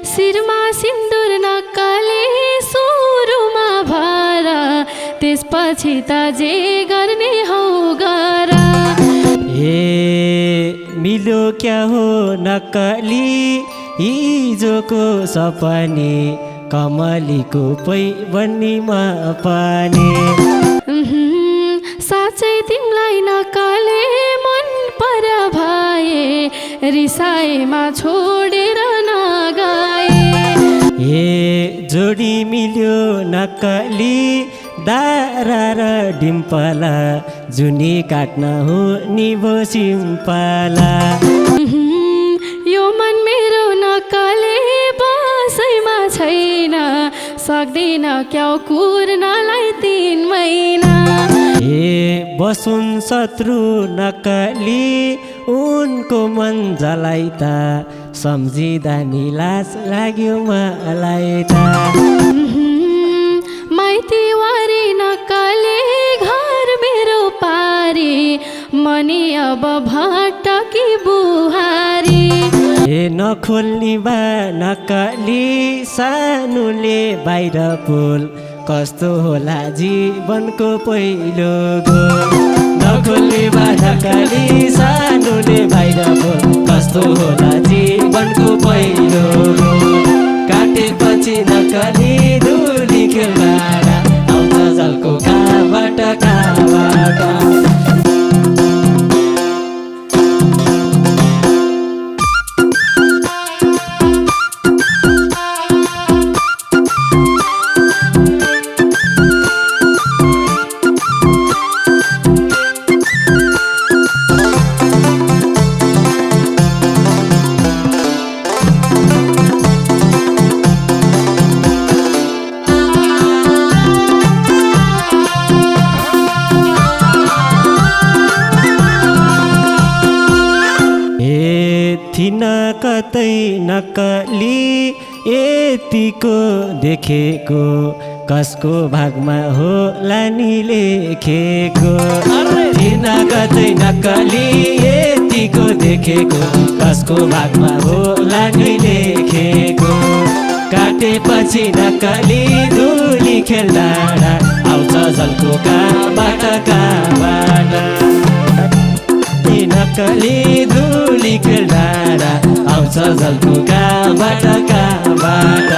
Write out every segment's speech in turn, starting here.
शिरमा सिन्दुर नक्कले सुरुमा भर त्यसपछि त जे गर्ने हौ गर। मिल्यो क्या हो नक्कली हिजोको सपने कमलीको पैबन्दीमा पानी। साँच्चै तिमीलाई नक्कले मन पर भए रिसाएमा छोडेर नगए। जोडी मिल्यो नक्कली दारा र डिम्पला जुनी काट्न हो निभो सिम्पला। यो मन मेरो नक्कले बसैमा छैन सक्दिन क्याउ कुर्नलाई 3 महिना। बसुन् शत्रु नक्कली उनको मन जलाई त सम्झिँदा नि लाज लाग्यो मलाई त। माइतीवारी नक्कले घर मेरो पारी मनी अब भटकी बुहारी। नखोल्नी बा नक्कली सानुले बाहिर पोल कस्तो होला जीवनको पहिलो गोल। नखोल्नी बा नक्कली सानुले बाहिर पोल कस्तो होला जीवनको पहिलो गोल। काटेपछि नक्कली धुली खेल्दा आउँछ जलको कहाँबाट कहाँबाट। थिन कतै नक्कली यतिको देखेको कसको भागमा होला नि लेखेको। थिन कतै नक्कली यतिको देखेको कसको भागमा होला नि लेखेको। काटेपछि नक्कली धुली खेल्दा आउँछ जलको कहाँबाट कहाँबाट। नक्कली धुली खेल्दा आउँछ जलको कहाँबाट कहाँबाट।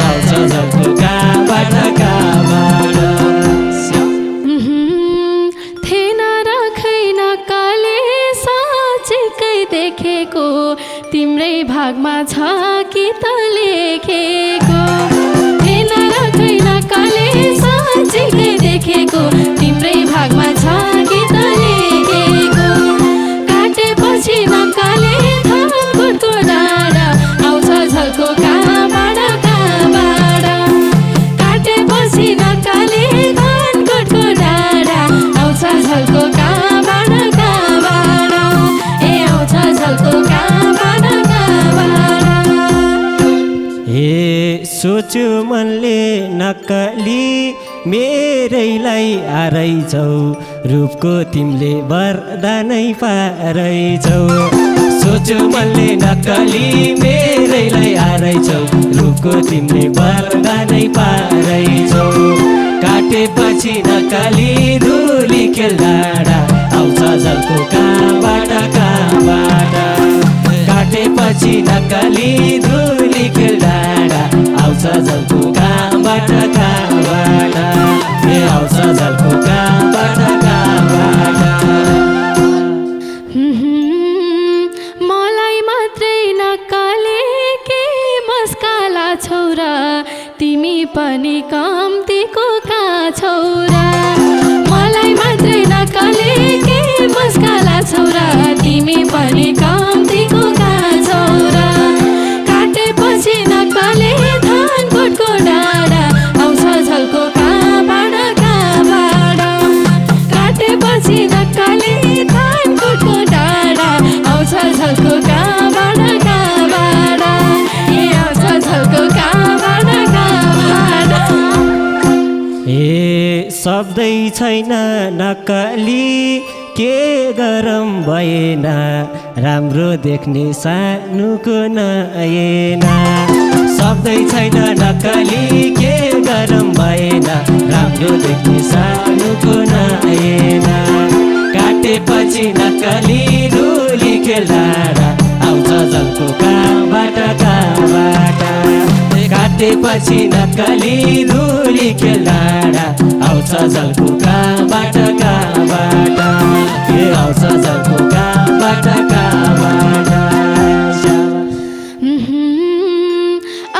आउँछ जलको कहाँबाट कहाँबाट। थिएन राखै नक्कले साँच्चीकै देखेको तिम्रै भागमा छ कि त लेखेको। थिएन राखै नक्कले साँच्चीकै देखेको तिम्रै भागमा छ कि त लेखेको। काटेपछि नक्कले धानकोटको डाँडा आउँछ झल्को कहाँबाट कहाँबाट। काटेपछि नक्कले धानकोटको डाँडा आउँछ झल्को कहाँबाट कहाँबाट। आउँछ झल्को कहाँबाट कहाँबाट। सोच्यो मनले नक्कली मेरैलाई आरैछौ रूपको तिमीले वरदानै पारैछौ। सोच्यो मनले नक्कली मेरैलाई आरैछौ रूपको तिमीले वरदानै पारैछौ। काटेपछि नक्कली धुली खेल्दा आउँछ जलको कहाँबाट कहाँबाट। काटेपछि नक्कली धुली खेल्दा आउँछ जलको कहाँबाट कहाँबाट। आउँछ जलको कहाँबाट कहाँबाट। मलाई मात्रै नक्कले के मस्काला छौरा तिमी पनि कम्तीको का छौरा। मलाई मात्रै नक्कले के मस्काला छौरा तिमी पनि कम्तीको का छौरा। काटेपछि नक्कले धानकोटको डाँडा आउँछ झल्को कहाँबाट कहाँबाट। काटेपछि नक्कले धानकोटको डाँडा आउँछ झल्को कहाँबाट कहाँबाट। आउँछ झल्को कहाँबाट कहाँबाट। शब्दै छैन नक्कली के गरम भएन राम्रो देख्ने सानुको नयना सक्दै छैन नक्कली के गरम भएन राम्रो देख्ने सानुको नयना काटेपछि नक्कली धुली खेलाडा आउँछ जलको कहाँबाट काटेपछि नक्कली धुली खेलाडा आउँछ जलको कहाँबाट ए आउँछ जलको कहाँबाट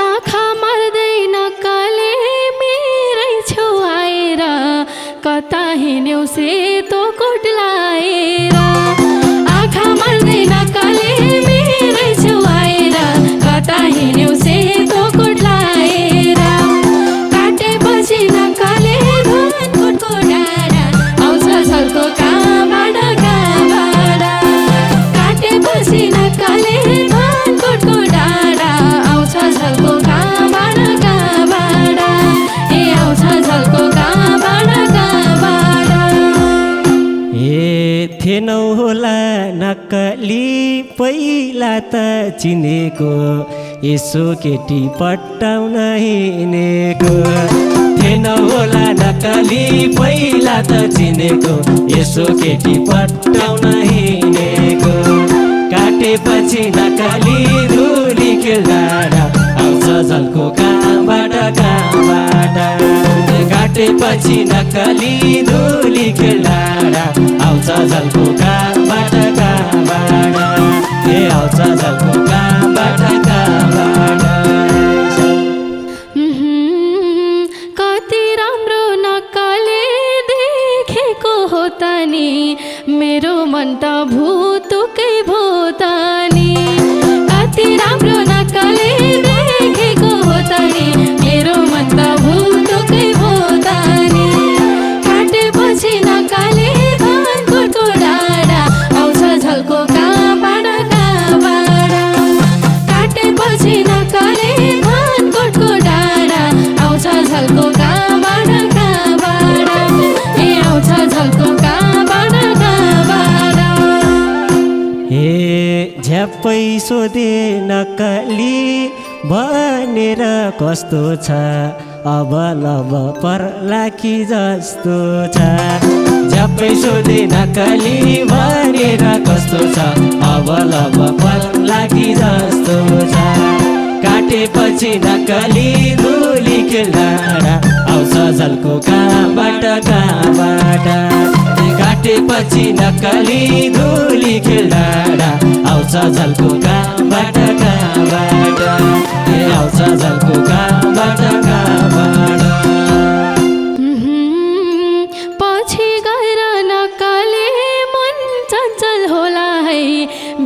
आँखा मार्दै नक्कले मेरै छेउ आएर कता हिँड्यौ सेतो कोट लाएर आँखा मार्दै नक्कले मेरै छेउ आएर कता हिँड्यौ सेतो कोट लाएर काटेपछि नक्कले धनकोटको डाँडा आउँछ झल्को कहाँबाट काटेपछि नक्कले धनकोटको डाँडा आउँछ झल्को कहाँबाट ए आउँछ झल्को कहाँबाट ए थिएनौ होला नक्कली पहिला त चिनेको यसो केटी पट्टाउन हिँडेको थिएनौ होला नक्कली पहिला त चिनेको यसो केटी पट्टाउन हिँडेको काटेपछि नक्कली धुली खेलाडा आउँछ झल्को कहाँबाट काटेपछि नक्कली धुली खेलाडा आउँछ झल्को कहाँबाट ए आउँछ झल्को कहाँबाट कति राम्रो नक्कले देखेको हो त नि मेरो मन त भुतुकै भो त नि कति राम्रो नक्कले देखेको हो त नि मेरो मन त भुतुकै भो त नि काटेपछि नक्कले धनकोटको डाँडा आउँछ झल्को कहाँबाट काटेपछि नक्कले धनकोटको डाँडा आउँछ झल्को कहाँबाट ए आउँछ झल्को कहाँबाट ए झ्याप्पै सोधे नक्कली भनेर कस्तो छ अब लब पर्ला कि जस्तो छ झ्याप्पै सोधे नक्कली भनेर कस्तो छ अब लब पर्ला कि जस्तो छ काटेपछि नक्कली धुली खेलाडा आउँछ झल्को कहाँबाट काटेपछि नक्कली धुली खेलाडा आउँछ झल्को कहाँबाट ए आउँछ झल्को कहाँबाट पछि गएर नक्कले मन चञ्चल होला है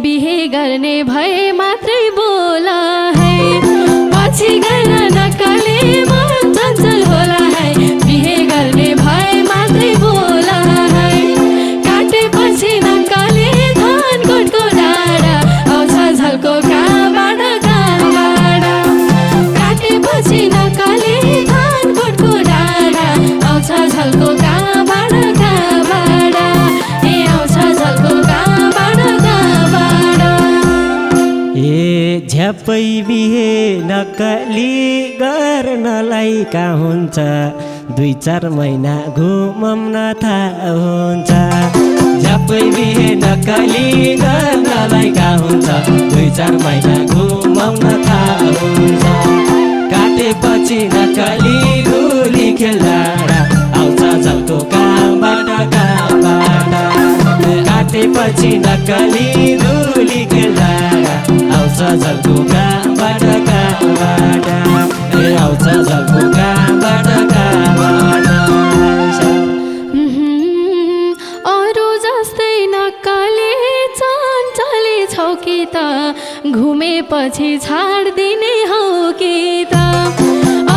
बिहे गर्ने भए मात्रै बोला है पछि गएर नक्कले मन चञ्चल होला है बिहे गर्ने भए मात्रै बोला है काटेपछि नक्कले धनकोटको डाँडा आउँछ झल्को कहाँबाट काटेपछि नक्कले धनकोटको डाँडा आउँछ झल्को कहाँबाट ए आउँछ झल्को कहाँबाट ए झ्याप्पै बिहे नक्कली गर्नलाई कहाँ हुन्छ 2-4 महिना घुमाउन थाहा हुन्छ झ्याप्पै बिहे नक्कली गर्नलाई कहाँ हुन्छ 2-4 महिना घुमाउन थाहा हुन्छ काटेपछि नक्कली धुली खेलाडा आउँछ झल्को कहाँबाट काटेपछि नक्कली धुली खेलाडा आउँछ झल्को कहाँबाट ए आउँछ झल्को कहाँबाट अरू जस्तै नक्कले चञ्चले छौ कि त घुमेपछि छाड्दिने हौ कि त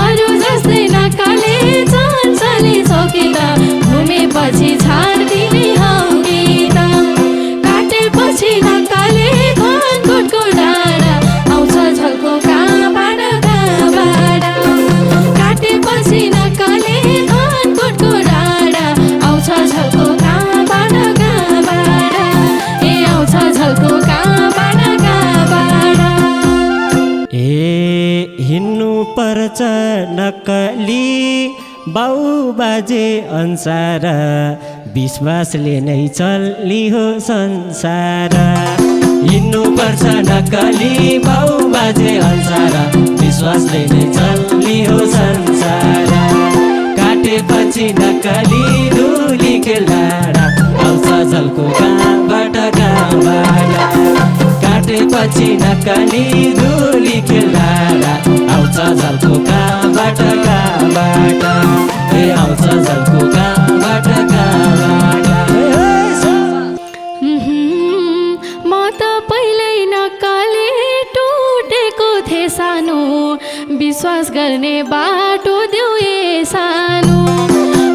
अरू जस्तै नक्कले चञ्चले छौ कि त घुमेपछि छाड्दिने हौ कि त काटेपछि नक्कले धनकोटको डाँडा आउँछ झल्को कहाँबाट काटेपछि नक्कले धनकोटको डाँडा आउँछ झल्को कहाँबाट ए आउँछ झल्को कहाँ पर्छ नक्कली बाउ बाजे अनुसार विश्वासले नै चल्ने हो संसार हिँड्नु पर्छ नक्कली बाउ बाजे अनुसार विश्वासले नै चल्ने हो संसार काटेपछि नक्कली धुली खेलाडा आउँछ झल्को कहाँबाट काटेपछि नक्कली धुली खेलाडा आउँछ झल्को कहाँबाट आउँछ झल्को कहाँबाट म त पहिल्यै नक्कली टुटेको थिएँ सानो विश्वास गर्ने बाटो देऊ ए सानो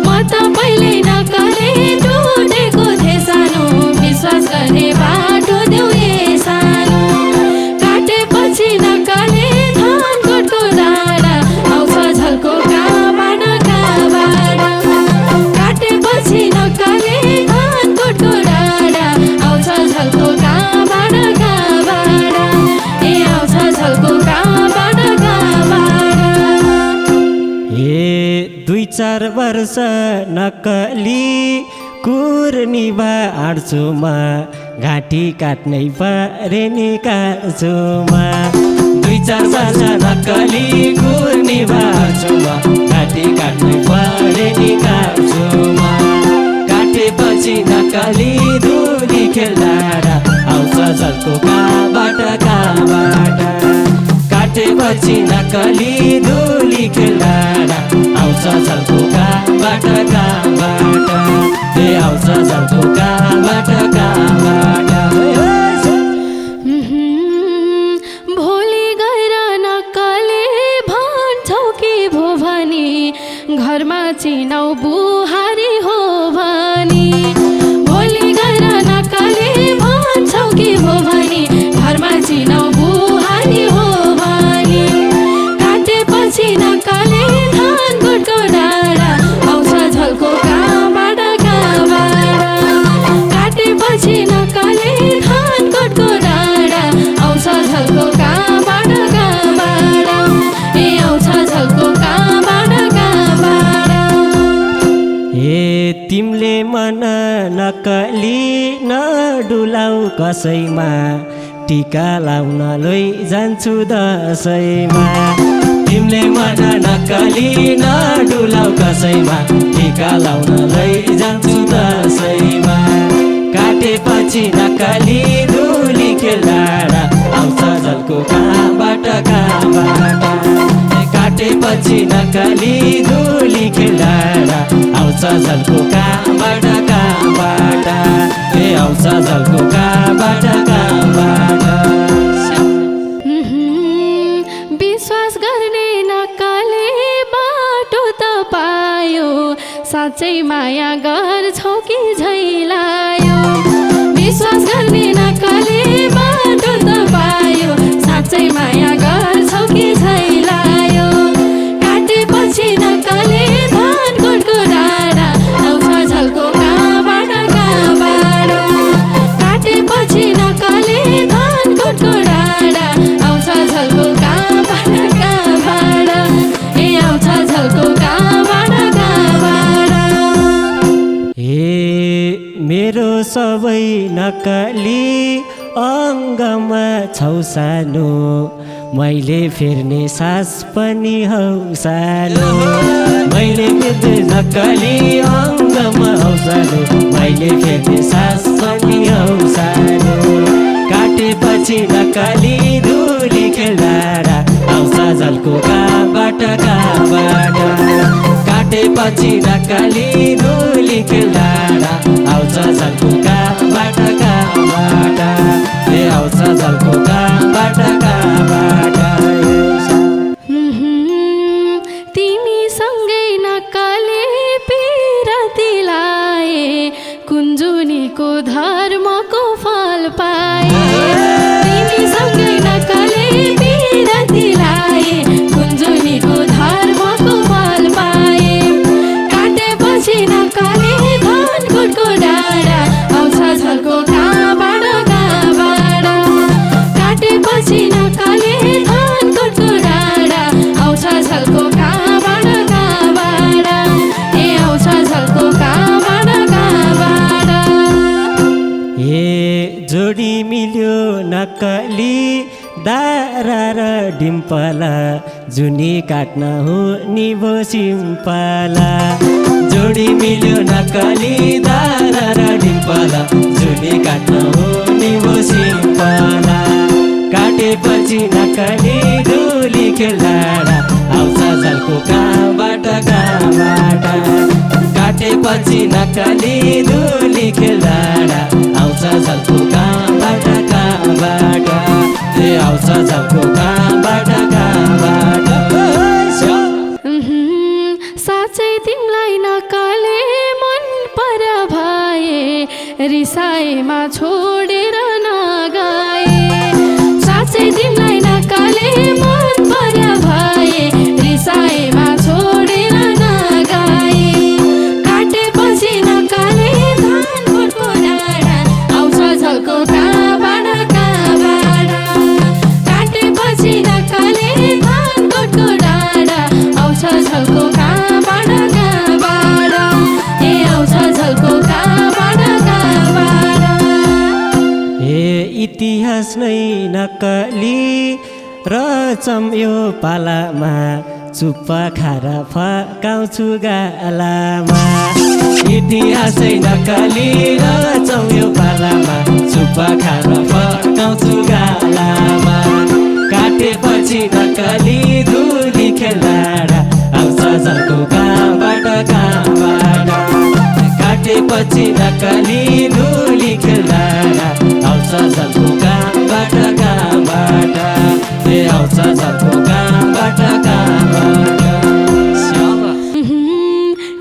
म त पहिल्यै नक्कली टुटेको थिएँ सानो विश्वास गर्ने बाटो देऊ ए सानो काटेपछि नक्कली धानकोटको डाँडा आउँछ झल्को कहाँबाट काटेपछि नक्कली धानकोटको डाँडा आउँछ झल्को कहाँबाट ए आउँछ झल्को कहाँबाट दुई चार वर्ष नक्कली कुर्निभा आड्छु म घाँटी काट्नै परे नि काट्छुमा दुई चार वर्ष नक्कली कुर्निभा आड्छु म घाँटी काट्नै परे नि काट्छुमा काटेपछि नक्कली धुली खेलाडा आउँछ झल्को कहाँबाट काटेपछि नक्कली धुली खेलाडा आउँछ झल्को कहाँबाट आउँछ झल्को कहाँबाट भोलि गएर नक्कली भन्छौ कि भो भनी घरमा चिनाउ बुहारी हो भनी भोलि गएर नक्कली भन्छौ कि भो भनी घरमा चिनाउ बुहारी हो भनी काटेपछि नक्कली धानकोटको डाँडा आउँछ झल्को कहाँबाट काटेपछि नक्कली धानकोटको डाँडा आउँछ झल्को कहाँबाट ए आउँछ झल्को कहाँबाट तिमीले मन नक्कली नडुलाउ कसैमा टिका लाउन लैजान्छु दसैँमा तिमीले मन नक्कली नडुलाउ कसैमा टिका लाउन लैजान्छु दसैँमा काटेपछि नक्कली धुली खेलाडा आउँछ झल्को कहाँबाट काटेपछि नक्कली धुली खेलाडा आउँछ झल्को कहाँबाट आउँछ झल्को कहाँबाट विश्वास गर्ने नक्कली बाटो त पायो साँच्चै माया गर्छौ कि झैलायो विश्वास गर्ने नक्कली बाटो त पायो साँच्चै माया गर्छौ कि झैलायो काटेपछि नक्कली धानकोटको डाँडा आउँछ झल्को कहाँबाट काटेपछि नक्कली धानकोटको डाँडा आउँछ झल्को कहाँबाट ए आउँछ झल्को कहाँबाट मेरो सबै नक्कली अङ्गमा छौ सानो मैले फेर्ने सास पनि हौ सानो मैले फेर्ने नक्कली अङ्गमा हौ सानो मैले फेर्ने सास पनि हौ सानो काटेपछि नक्कली धुली खेलाडा आउँछ झल्को कहाँबाट काटेपछि नक्कली धुली खेलाडा आउँछ झल्को कहाँबाट आउँछ झल्को कहाँबाट तिमीसँगै नक्कली पिरती लाए कुञ्जुनीको धर्मको फल पाए तिमीसँगै नक्कली पिरती लाए कुञ्जुनीको धर्मको फल पाए काटेपछि नक्कली धानकोटको डाँडा आउँछ झल्को कहाँबाट काटेपछि दारा र डिम्पल जुनी काट्न हो निभो सिम्पल जोडी मिल्यो नक्कली दारा र डिम्पल जुनी काट्न हो निभो सिम्पल काटेपछि नक्कली डोली खेल्दा आउँछ झल्को कहाँबाट काटेपछि नक्कली डोली खेल्दा आउँछ झल्को कहाँबाट आउँछ झल्को कहाँबाट साँच्चै तिमीलाई नक्कले मन पर भए रिसाएमा छोडेर नगए साँच्चै तिमीलाई नक्कले मन पर भए रिसाएमा छोडेर नगए काटेपछि नक्कले धानकोटको डाँडा आउँछ झल्को कहाँबाट काटेपछि नक्कले धानकोटको डाँडा आउँछ झल्को कहाँबाट ए आउँछ झल्को कहाँबाट इतिहास नै नक्कली रचम यो पालामा चुप्पा खाएर फकाउँछु गालामा इतिहासै नक्कली रचम यो पालामा चुप्पा खाएर फकाउँछु गालामा काटेपछि नक्कली धुली खेल्दा आउँछ झल्को कहाँबाट काटेपछि नक्कली धुली खेल्दा आउँछ झल्को कहाँबाट आउँछ झल्को कहाँबाट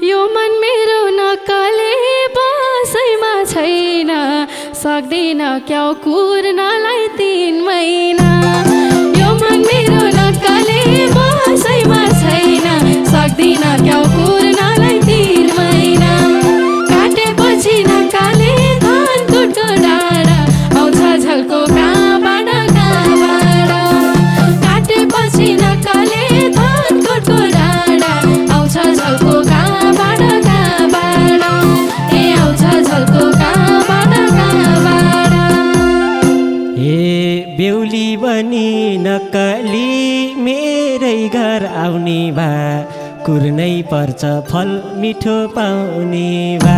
यो मन मेरो नक्कले बसैमा छैन सक्दिन क्याउ कुर्नलाई 3 महिना यो मन मेरो नक्कले बसैमा छैन सक्दिन क्याउ कुर्नलाई 3 महिना काटेपछि नक्कले धानकोटको डाँडा आउँछ झल्को कहाँबाट काटेपछि नक्कले धानकोटको डाँडा आउँछ झल्को कहाँबाट ए आउँछ झल्को कहाँबाट बेहुली बनी नक्कली मेरै घर आउने भा कुर्नै पर्छ फल मिठो पाउने भा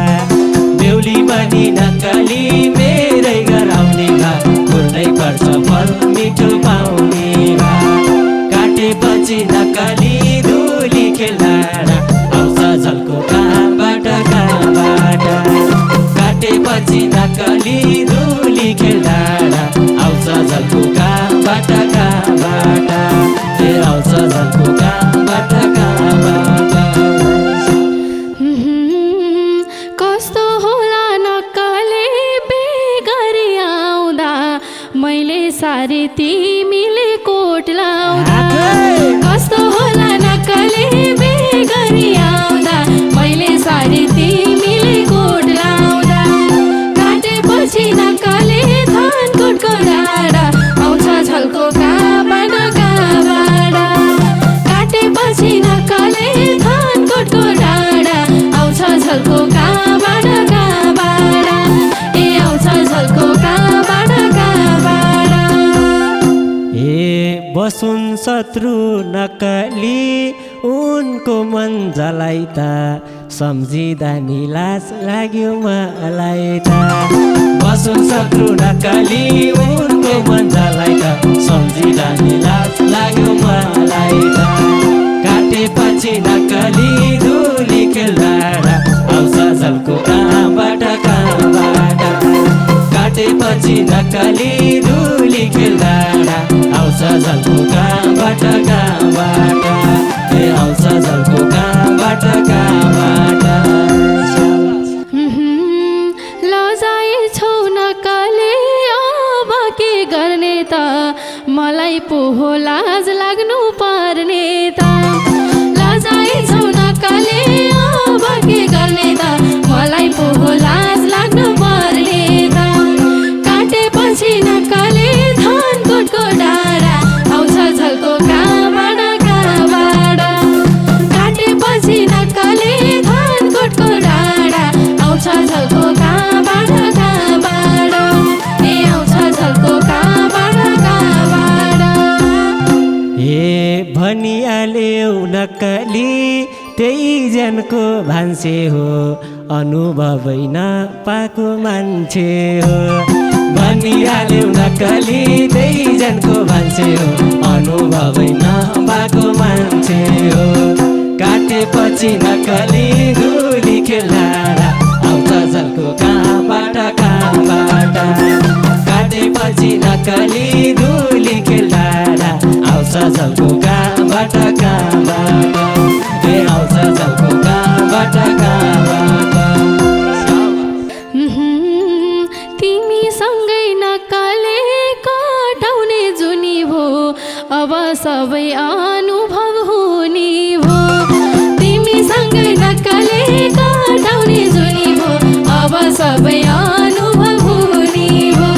बेहुली बनी नक्कली मेरै घर आउने भा कुर्नै पर्छ फल मिठो पाउने भा काटेपछि नक्कली धुली खेल्दा आउँछ झल्को कहाँबाट काटेपछि नक्कली धुली खेल्दा आउँछ झल्को कहाँबाट आउँछ झल्को कहाँबाट कस्तो होला नक्कले बेगरी आउँदा मैले सारी तिमीले कोट लाउँदा कस्तो होला नक्कले बेगरी आउँदा मैले सारी तिमीले कोट लाउँदा काटेपछि नक्कले धानकोटको डाँडा आउँछ झल्को कहाँबाट काटेपछि नक्कले धानकोटको डाँडा आउँछ झल्को कहाँबाट ए आउँछ झल्को कहाँबाट बसुन शत्रु नक्कली उनको मन जलाई त सम्झिँदा नि लाज लाग्यो मलाई त बसुन शत्रु नक्कली उनको मन जलाई त सम्झिँदा नि लाज लाग्यो मलाई त काटेपछि नक्कली धुली खेल्दा आउँछ झल्को कहाँबाट काटेपछि नक्कली धुली खेल्दा आउँछ झल्को कहाँबाट आउँछ झल्को कहाँबाट लजाएछौ नक्कले अब के गर्ने त मलाई पो हो लाज लाग्नु पर्ने त लजाएछौ नक्कले अब के गर्ने त मलाई पो हो लाज लाग्नु पर्ने त काटेपछि नक्कले धानकोटको डाँडा आउँछ झल्को कहाँबाट काटेपछि नक्कले धानकोटको डाँडा आउँछ झल्को कहाँबाट ए आउँछ झल्को कहाँबाट त्यही ज्यानको भान्से हो अनुभवै नपाएको मान्छे हो भनिहाल्यौ नक्कली त्यही ज्यानको भान्से हो अनुभवै नपाएको मान्छे हो काटेपछि नक्कली धुली खेलाडा आउँछ झल्को कहाँबाट काटेपछि नक्कली धुली खेलाडा आउँछ झल्को कहाँबाट ए आउँछ झल्को कहाँबाट तिमीसँगै नक्कले कटाउने जुनी भो अब सबै अनुभव हुने भो तिमीसँगै नक्कले कटाउने जुनी भो अब सबै अनुभव हुने भो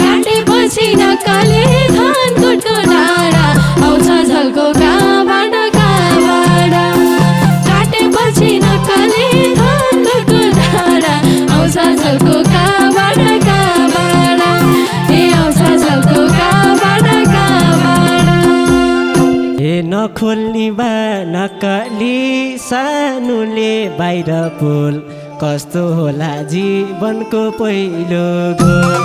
काटेपछि नक्कले धानकोटको डाँडा आउँछ झल्को कहाँबाट काटेपछि नक्कले धानकोटको डाँडा आउँछ झल्को कहाँबाट ए आउँछ झल्को कहाँबाट ए नखोल्नी बा नक्कली सानुले बाहिर पोल कस्तो होला जीवनको पहिलो गोल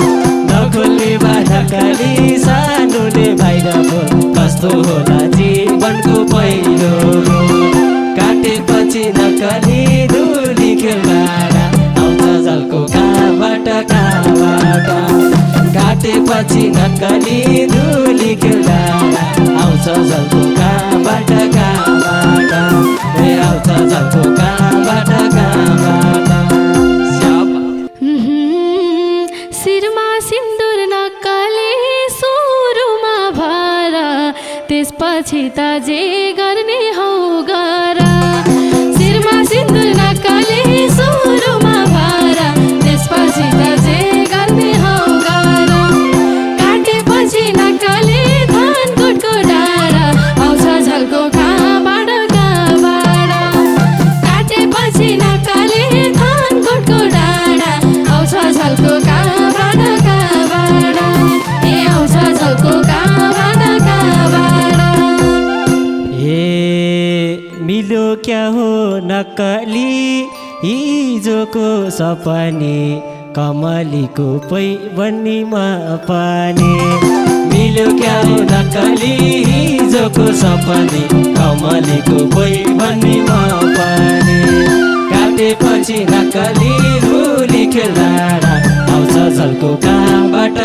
नखोल्नी बा नक्कली सानुले बाहिर पोल कस्तो होला जीवनको पहिलो गोल काटेपछि नक्कली धुली खेलाडा आउँछ झल्को कहाँबाट काटेपछि नक्कली धुली खेलाडा आउँछ झल्को कहाँबाट ए आउँछ झल्को कहाँबाट शिरमा सिन्दुर नक्कले सुरुमा भर त्यसपछि त जे गर्ने हौ गर शिरमा सिन्दुर नक्कले सुरुमा भर त्यसपछि त जे गर्ने हौ गर काटेपछि नक्कले धानकोटको डाँडा आउँछ झल्को कहाँबाट काटेपछि नक्कले धानकोटको डाँडा आउँछ झल्को कहाँबाट ए आउँछ झल्को कहाँबाट मिल्यो क्या हो नक्कली हिजोको सपने कमलीको पैबन्नीमा पनि मिल्यो क्या हो नक्कली हिजोको सपने कमलीको पैबन्नीमा पनि काटेपछि नक्कली धुली खेलाडा आउँछ झल्को कहाँबाट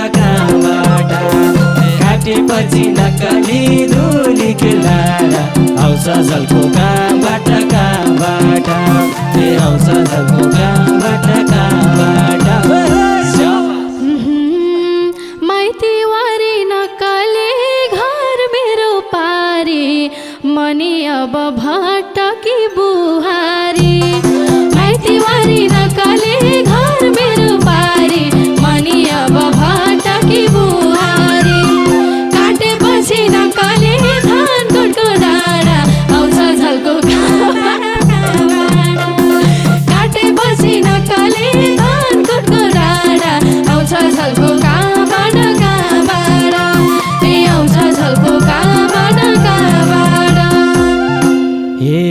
काटेपछि नक्कली धुली खेलाडा आउँछ झल्को कहाँबाट ए आउँछ झल्को कहाँबाट माइतीवारी नक्कले घर मेरो पारी मनी अब भटकी बुहारी माइतीवारी नक्कले घर मेरो पारी मनी अब भटकी बुहारी काटेपछि नक्कले धानकोटको डाँडा आउँछ झल्को काटेपछि नक्कले धानकोटको डाँडा आउँछ झल्को कहाँबाट ए आउँछ झल्को कहाँबाट हे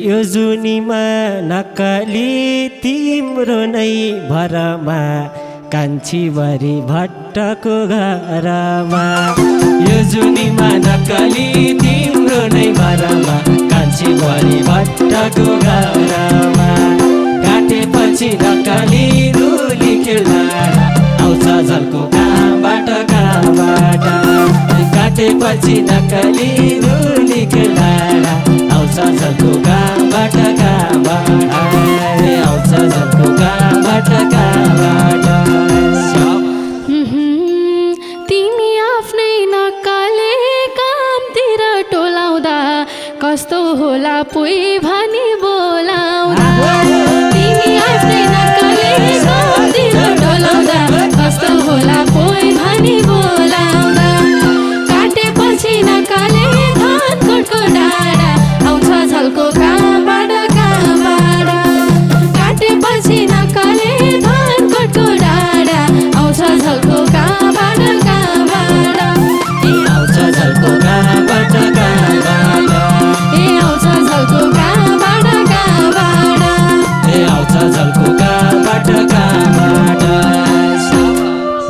यो जुनीमा नक्कली तिम्रो नै भरमा कान्छीबारी भट्टको घरमा यो जुनीमा नक्कली तिम्रो नै भरमा कान्छीबारी भट्टको घरमा काटेपछि नक्कली धुली खेलाडा आउँछ झल्को कहाँबाट काटेपछि नक्कली धुली खेलाडा आउँछ झल्को कहाँबाट आउँछ झल्को कहाँबाट तिमी आफ्नै नक्कले कामतिर टोलाउँदा कस्तो होला पोइ भनी बोलाउँदा तिमी आफ्नै नक्कले कामतिर टोलाउँदा कस्तो होला पोइ भनी बोलाउँदा